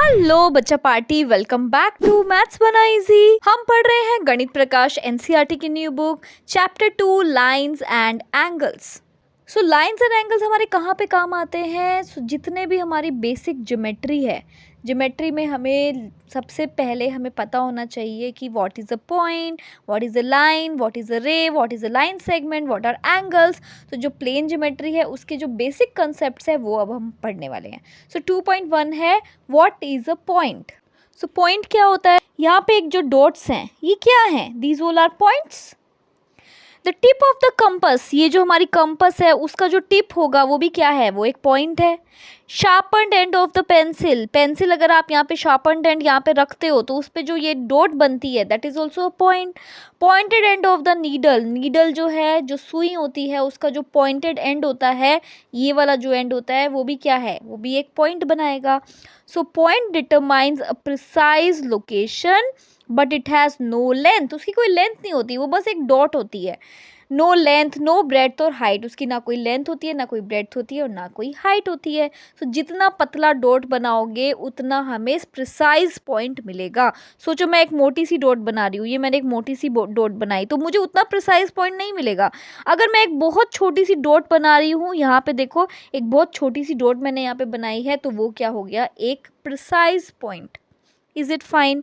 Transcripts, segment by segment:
Hello बच्चा party, welcome back to maths बना easy. हम पढ़ रहे हैं गणित प्रकाश एनसीईआरटी की new book chapter 2 lines and angles. So lines and angles हमारे कहाँ पे काम आते हैं? जितने भी हमारी बेसिक ज्योमेट्री है, ज्योमेट्री में हमें सबसे पहले हमें पता होना चाहिए कि what is a point, what is a line, what is a ray, what is a line segment, what are angles. तो जो प्लेन ज्योमेट्री है उसके जो बेसिक कंसेप्ट्स है वो अब हम पढ़ने वाले हैं। सो 2.1 है what is a point. So point क्या होता है? यहाँ पे एक जो डॉट्स हैं ये क्या हैं? These all are points. The tip of the compass, ये जो हमारी कंपस है उसका जो टिप होगा वो भी क्या है? वो एक पॉइंट है। Sharpened end of the pencil, pencil अगर आप यहाँ पे शार्पन्ड एंड यहाँ पे रखते हो तो उस पे जो ये डॉट बनती है that is also a point. Pointed and of the needle, needle जो है जो सुई होती है उसका जो पॉइंटेड एंड होता है, ये वाला जो एंड होता है वो भी क्या है? वो भी एक पॉइंट बनाएगा। So point determines a precise location but it has no length, उसकी कोई लेंथ नहीं होती, वो बस एक डॉट होती है। नो लेंथ, नो ब्रेड्थ और हाइट, उसकी ना कोई लेंथ होती है, ना कोई ब्रेड्थ होती है और ना कोई हाइट होती है। तो जितना पतला डॉट बनाओगे उतना हमें प्रिसाइज पॉइंट मिलेगा। सोचो मैं एक मोटी सी डॉट बना रही हूँ, ये मैंने एक मोटी सी डॉट बनाई तो मुझे उतना प्रिसाइज पॉइंट नहीं मिलेगा। अगर मैं एक बहुत छोटी सी डॉट बना रही हूँ, यहाँ पे देखो एक बहुत छोटी सी डॉट मैंने यहाँ पे बनाई है तो वो क्या हो गया? एक precise point. Is it fine?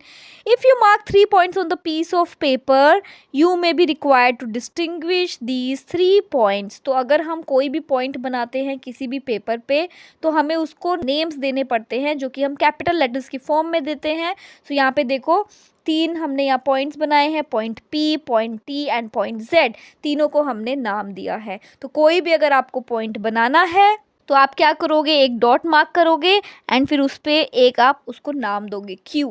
If you mark 3 points on the piece of paper, you may be required to distinguish these 3 points. तो अगर हम कोई भी पॉइंट बनाते हैं किसी भी पेपर पे तो हमें उसको नेम्स देने पड़ते हैं जो कि हम कैपिटल लेटर्स की फॉर्म में देते हैं। तो यहाँ पे देखो 3 हमने यहाँ पॉइंट्स बनाए हैं, point P, point T and point Z। तीनों को हमने नाम दिया है। तो कोई भी अगर आपको पॉइंट बनाना है तो आप क्या करोगे? एक डॉट मार्क करोगे एंड फिर उस पर एक आप उसको नाम दोगे Q।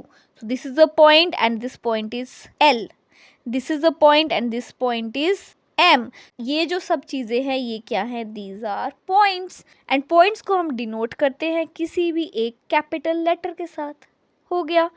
So this is a point and this point is L, this is a point and this point is M। ये जो सब चीज़ें हैं ये क्या है? These are points and points को हम डिनोट करते हैं किसी भी एक कैपिटल लेटर के साथ। हो गया।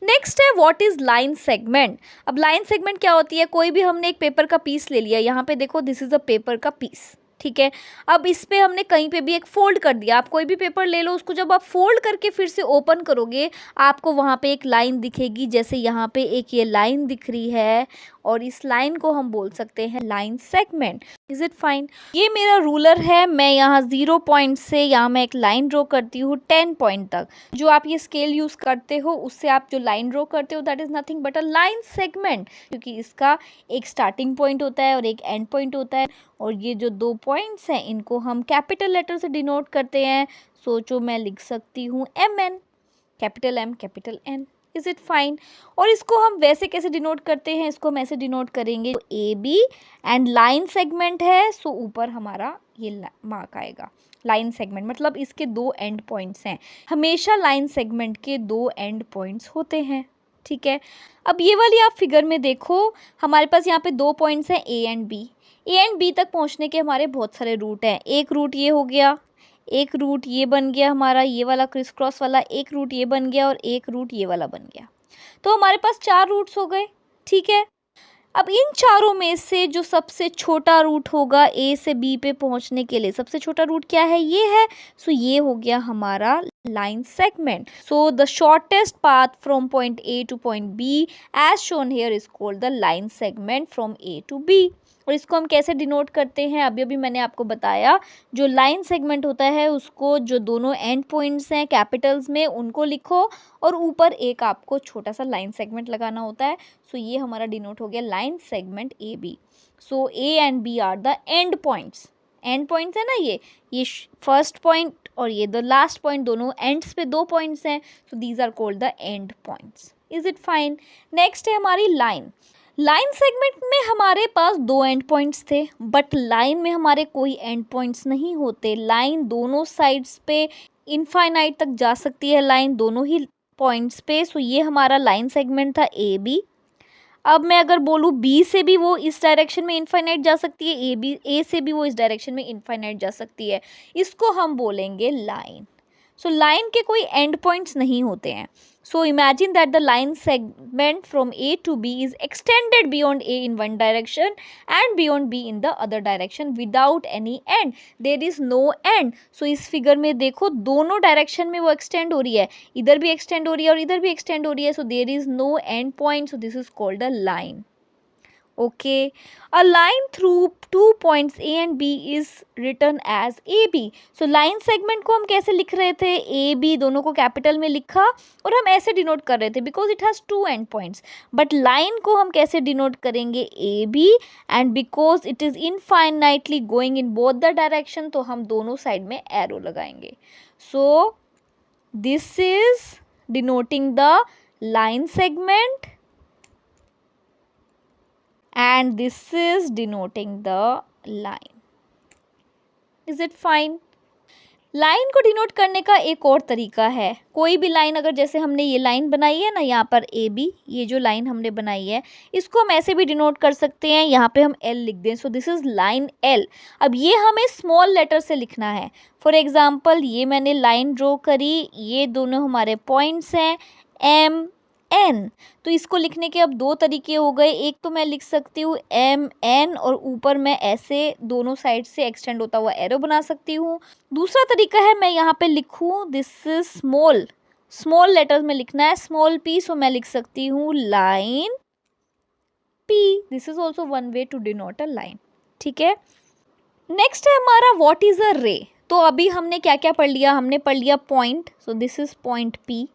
नेक्स्ट है व्हाट इज लाइन सेगमेंट। अब लाइन सेगमेंट क्या होती है? कोई भी हमने एक पेपर का पीस ले लिया, यहाँ पे देखो दिस इज अ पेपर का पीस, ठीक है। अब इस पे हमने कहीं पे भी एक फोल्ड कर दिया। आप कोई भी पेपर ले लो, उसको जब आप फोल्ड करके फिर से ओपन करोगे आपको वहाँ पे एक लाइन दिखेगी। जैसे यहाँ पे एक ये लाइन दिख रही है और इस लाइन को हम बोल सकते हैं line segment. Is it fine? ये मेरा रूलर है, मैं यहाँ 0 पॉइंट से यहाँ मैं एक लाइन ड्रॉ करती हूँ 10 पॉइंट तक। जो आप ये स्केल यूज करते हो उससे आप जो लाइन ड्रॉ करते हो that is nothing but a line segment, क्योंकि इसका एक स्टार्टिंग पॉइंट होता है और एक एंड पॉइंट होता है। और ये जो 2 पॉइंट्स हैं इनको हम कैपिटल लेटर से डिनोट करते हैं। सोचो मैं लिख सकती हूँ MN, capital M capital N। Is it fine? और इसको हम वैसे कैसे डिनोट करते हैं? इसको हम ऐसे डिनोट करेंगे, तो AB एंड लाइन सेगमेंट है सो ऊपर हमारा ये मार्क आएगा। लाइन सेगमेंट मतलब इसके 2 एंड पॉइंट्स हैं। हमेशा लाइन सेगमेंट के 2 एंड पॉइंट्स होते हैं, ठीक है। अब ये वाली आप फिगर में देखो, हमारे पास यहाँ पे 2 पॉइंट्स हैं A and B। A and B तक पहुंचने के हमारे बहुत सारे रूट हैं। एक रूट ये हो गया, एक रूट ये बन गया हमारा, ये वाला क्रिस क्रॉस वाला, एक रूट ये बन गया और एक रूट ये वाला बन गया। तो हमारे पास 4 रूट्स हो गए, ठीक है। अब इन चारों में से जो सबसे छोटा रूट होगा ए से बी पे पहुंचने के लिए, सबसे छोटा रूट क्या है? ये है। सो ये हो गया हमारा line segment. So the shortest path from point A to point B as shown here is called the line segment from A to B. और इसको हम कैसे डिनोट करते हैं? अभी अभी मैंने आपको बताया, जो लाइन सेगमेंट होता है उसको जो दोनों एंड पॉइंट्स हैं कैपिटल्स में उनको लिखो और ऊपर एक आपको छोटा सा लाइन सेगमेंट लगाना होता है। सो ये हमारा डिनोट हो गया line segment AB। So A and B are the end points. And points है ना, ये फर्स्ट पॉइंट और ये द लास्ट पॉइंट, दोनों एंड्स पे 2 पॉइंट्स हैं। So these are called the end points. Is it fine? Next है हमारी लाइन। लाइन सेगमेंट में हमारे पास 2 एंड पॉइंट्स थे बट लाइन में हमारे कोई एंड पॉइंट्स नहीं होते। लाइन दोनों साइड्स पे इनफाइनाइट तक जा सकती है, लाइन दोनों ही पॉइंट्स पे। सो ये हमारा लाइन सेगमेंट था AB। अब मैं अगर बोलूँ B से भी वो इस डायरेक्शन में इनफाइनाइट जा सकती है, A से भी वो इस डायरेक्शन में इनफाइनाइट जा सकती है। इसको हम बोलेंगे लाइन। सो लाइन के कोई एंड पॉइंट्स नहीं होते हैं. So imagine that the line segment from A to B is extended beyond A in one direction and beyond B in the other direction without any end. There is no end. So इस figure में देखो दोनों direction में वो extend हो रही है, इधर भी एक्सटेंड हो रही है और इधर भी एक्सटेंड हो रही है. So there is no end point. So this is called a line. Okay, a line through 2 points A and B is written as AB. So line segment को हम कैसे लिख रहे थे, AB दोनों को कैपिटल में लिखा और हम ऐसे डिनोट कर रहे थे because it has 2 end points. But line को हम कैसे डिनोट करेंगे, AB, and because it is infinitely going in both the direction तो हम दोनों साइड में एरो लगाएंगे. सो this is denoting the line segment and this is denoting the line. Is it fine? Line को डिनोट करने का एक और तरीका है. कोई भी लाइन, अगर जैसे हमने ये लाइन बनाई है ना यहाँ पर ए बी, ये जो लाइन हमने बनाई है इसको हम ऐसे भी डिनोट कर सकते हैं. यहाँ पे हम एल लिख दें. सो दिस इज़ लाइन एल. अब ये हमें स्मॉल लेटर से लिखना है. फॉर एग्जाम्पल ये मैंने लाइन ड्रॉ करी, ये दोनों हमारे पॉइंट्स हैं एम एन. तो इसको लिखने के अब 2 तरीके हो गए. एक तो मैं लिख सकती हूँ एम एन और ऊपर मैं ऐसे दोनों साइड से एक्सटेंड होता हुआ एरो बना सकती हूँ. दूसरा तरीका है मैं यहाँ पे लिखूँ दिस इज स्मॉल लेटर्स में लिखना है स्मॉल पी. सो मैं लिख सकती हूँ line P. This is also one way to denote a line. ठीक है. नेक्स्ट है हमारा व्हाट इज अ रे. तो अभी हमने क्या क्या पढ़ लिया, हमने पढ़ लिया point. So this is point P.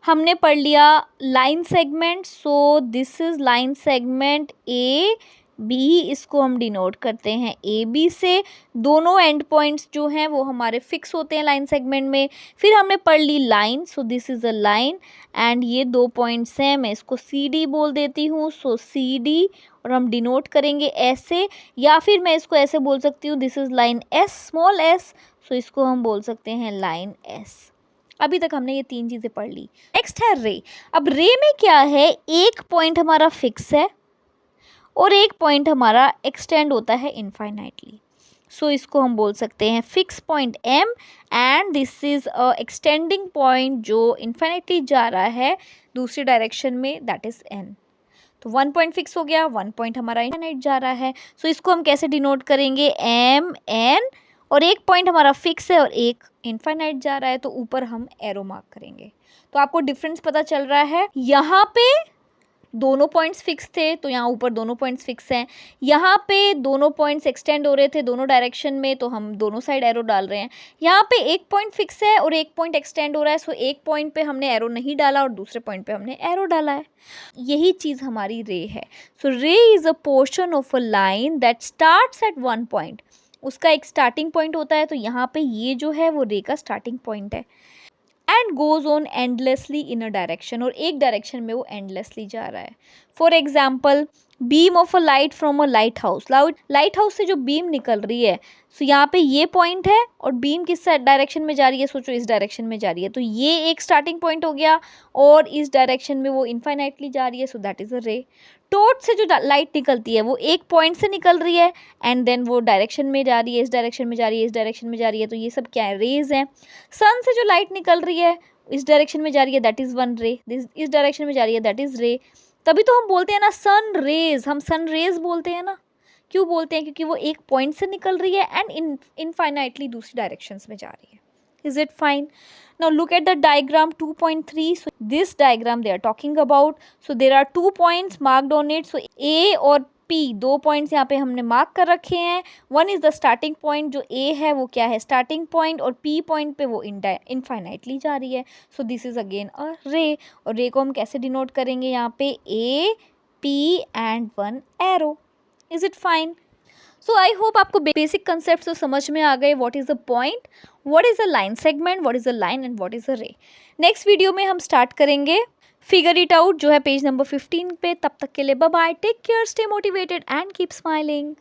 हमने पढ़ लिया line segment. So this is line segment A B. इसको हम डिनोट करते हैं ए बी से. दोनों एंड पॉइंट्स जो हैं वो हमारे फिक्स होते हैं लाइन सेगमेंट में. फिर हमने पढ़ ली line. So this is a line and ये 2 पॉइंट्स हैं, मैं इसको सी डी बोल देती हूँ. सो सी डी और हम डिनोट करेंगे ऐसे, या फिर मैं इसको ऐसे बोल सकती हूँ this is line S small S. So इसको हम बोल सकते हैं लाइन एस. अभी तक हमने ये 3 चीज़ें पढ़ ली. नेक्स्ट है रे. अब रे में क्या है, एक पॉइंट हमारा फिक्स है और एक पॉइंट हमारा एक्सटेंड होता है इनफाइनाइटली. सो इसको हम बोल सकते हैं fix point M and this is a extending point जो इनफाइनाइटली जा रहा है दूसरी डायरेक्शन में, दैट इज़ एन. तो 1 पॉइंट फिक्स हो गया, 1 पॉइंट हमारा इनफाइनाइट जा रहा है. सो इसको हम कैसे डिनोट करेंगे, एम एन और एक पॉइंट हमारा फिक्स है और एक इनफाइनाइट जा रहा है तो ऊपर हम एरो मार्क करेंगे. तो आपको डिफरेंस पता चल रहा है. यहाँ पे दोनों पॉइंट्स फिक्स थे तो यहाँ ऊपर दोनों पॉइंट्स फिक्स हैं. यहाँ पे दोनों पॉइंट्स एक्सटेंड हो रहे थे दोनों डायरेक्शन में तो हम दोनों साइड एरो डाल रहे हैं. यहाँ पे एक पॉइंट फिक्स है और एक पॉइंट एक्सटेंड हो रहा है. सो एक पॉइंट पे हमने एरो नहीं डाला और दूसरे पॉइंट पे हमने एरो डाला है. यही चीज़ हमारी रे है. So ray is a portion of a line that starts at 1 point. उसका एक स्टार्टिंग पॉइंट होता है तो यहाँ पे ये जो है वो रे का स्टार्टिंग पॉइंट है and goes on endlessly in a direction. और एक डायरेक्शन में वो एंडलेसली जा रहा है. For example beam of a light from a light house. Light house से जो बीम निकल रही है सो यहाँ पे ये पॉइंट है और बीम किस डायरेक्शन में जा रही है, सोचो इस डायरेक्शन में जा रही है. तो ये एक स्टार्टिंग पॉइंट हो गया और इस डायरेक्शन में वो इनफाइनाइटली जा रही है. सो दैट इज़ अ रे. टॉर्च से जो लाइट निकलती है वो एक पॉइंट से निकल रही है एंड देन वो डायरेक्शन में जा रही है, इस डायरेक्शन में जा रही है, इस डायरेक्शन में जा रही है. तो ये सब क्या है, रेज हैं. सन से जो लाइट निकल रही है इस डायरेक्शन में जा रही है दैट इज़ वन रे. इस डायरेक्शन में जा रही है दैट इज़ रे. तभी तो हम बोलते हैं ना सन रेज. हम सन रेज बोलते हैं ना. क्यों बोलते हैं, क्योंकि वो एक पॉइंट से निकल रही है एंड इनफाइनाइटली दूसरी डायरेक्शंस में जा रही है. Is it fine? Now look at the diagram 2.3. So this diagram they are talking about. So there are 2 points marked on it. So A और P 2 पॉइंट्स यहाँ पे हमने मार्क कर रखे हैं. One is the starting point. जो A है वो क्या है, स्टार्टिंग पॉइंट, और P पॉइंट पे वो इनफाइनाइटली जा रही है. सो दिस इज़ अगेन अ रे. और रे को हम कैसे डिनोट करेंगे, यहाँ पे A P and 1 arrow. Is it fine? So I hope आपको बेसिक कंसेप्ट तो समझ में आ गए. What is the point, what is a line segment, what is a line and what is a ray. Next video में हम start करेंगे figure it out जो है पेज नंबर 15 पे. तब तक के लिए bye bye, take care, stay motivated and keep smiling.